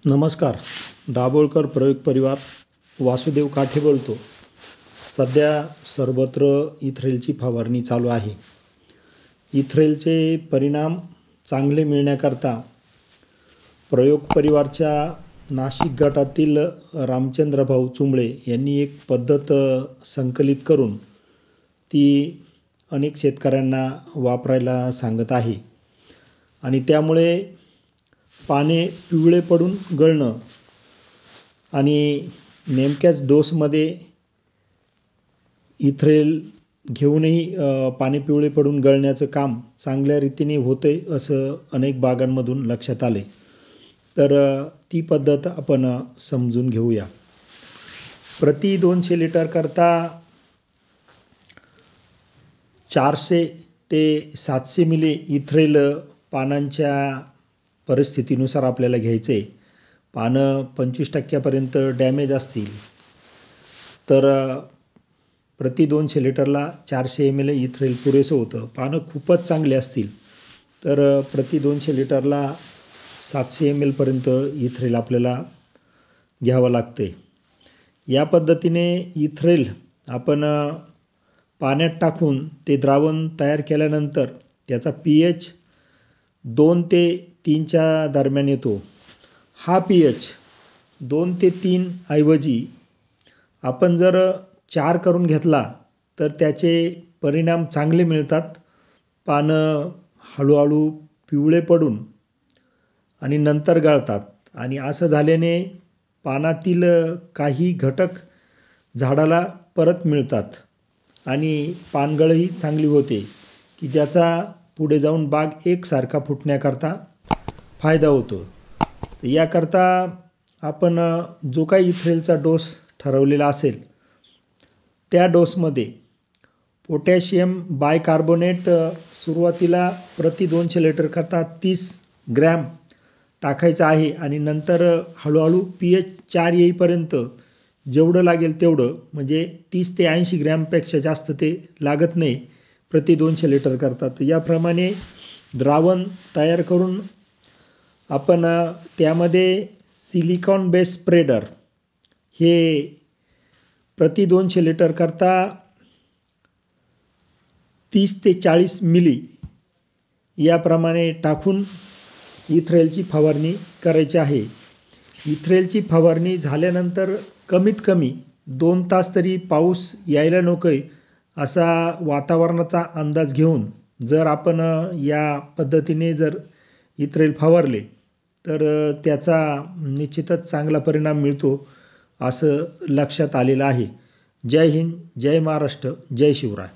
नमस्कार. दाभोळकर प्रयोग परिवार, वासुदेव काठे बोलतो. सध्या सर्वत्र इथ्रेलची फवारणी चालू आहे. इथ्रेलचे परिणाम चांगले मिळण्याकरता प्रयोग परिवारच्या नाशिक गटातील रामचंद्रभाऊ चुंबळे यांनी एक पद्धत संकलित करून ती अनेक शेतकऱ्यांना वापरायला सांगत आहे. आणि त्यामुळे पाने पिवळे पडून गळणं आणि नेमक्याच डोसमध्ये इथ्रेल घेऊनही पाने पिवळे पडून गळण्याचं काम चांगल्या रीतीने होतंय असं अनेक बागांमधून लक्षात आले. तर ती पद्धत आपण समजून घेऊया. प्रति 200 लिटर करता 400 ते 700 मिली इथ्रेल पानांच्या परिस्थितीनुसार आपल्याला घ्यायचे. पानं 25% डॅमेज असतील तर प्रति 200 लिटरला 400 ml इथ्रेल पुरेसं होतं. पानं खूपच चांगले असतील तर प्रति 200 लिटरला 700 ml पर्यंत इथ्रेल आपल्याला घ्यावं लागते. या पद्धतीने इथ्रेल आपण पाण्यात टाकून ते द्रावण तयार केल्यानंतर त्याचा pH 2 ते 3च्या दरम्यान येतो. हा pH 2 ते 3 ऐवजी आपण जर 4 करून घेतला तर त्याचे परिणाम चांगले मिळतात. पानं हळूहळू पिवळे पडून आणि नंतर गळतात आणि असं झाल्याने पानातील काही घटक झाडाला परत मिळतात आणि पानगळही चांगली होते की ज्याचा पुढे जाऊन बाग एकसारखा फुटण्याकरता फायदा होतो. तर याकरता आपण जो काही इथ्रेलचा डोस ठरवलेला असेल त्या डोसमध्ये पोटॅशियम बायकार्बोनेट सुरुवातीला प्रति 200 लिटर करता 30 ग्रॅम टाकायचं आहे आणि नंतर हळूहळू pH 4 येईपर्यंत जेवढं लागेल तेवढं, म्हणजे 30 ते 80 ग्रॅमपेक्षा जास्त ते लागत नाही प्रति 200 लिटर करता. तर याप्रमाणे द्रावण तयार करून आपण त्यामध्ये सिलिकॉन बेस स्प्रेडर हे प्रति 200 लिटर करता 30 ते 40 मिली याप्रमाणे टाकून इथ्रेलची फवारणी करायची आहे. इथ्रेलची फवारणी झाल्यानंतर कमीत कमी 2 तास तरी पाऊस यायला नकोय असा वातावरणाचा अंदाज घेऊन जर आपण या पद्धतीने जर इथ्रेल फवारले तर त्याचा निश्चितच चांगला परिणाम मिळतो असं लक्षात आलेलं आहे. जय हिंद, जय महाराष्ट्र, जय शिवराय.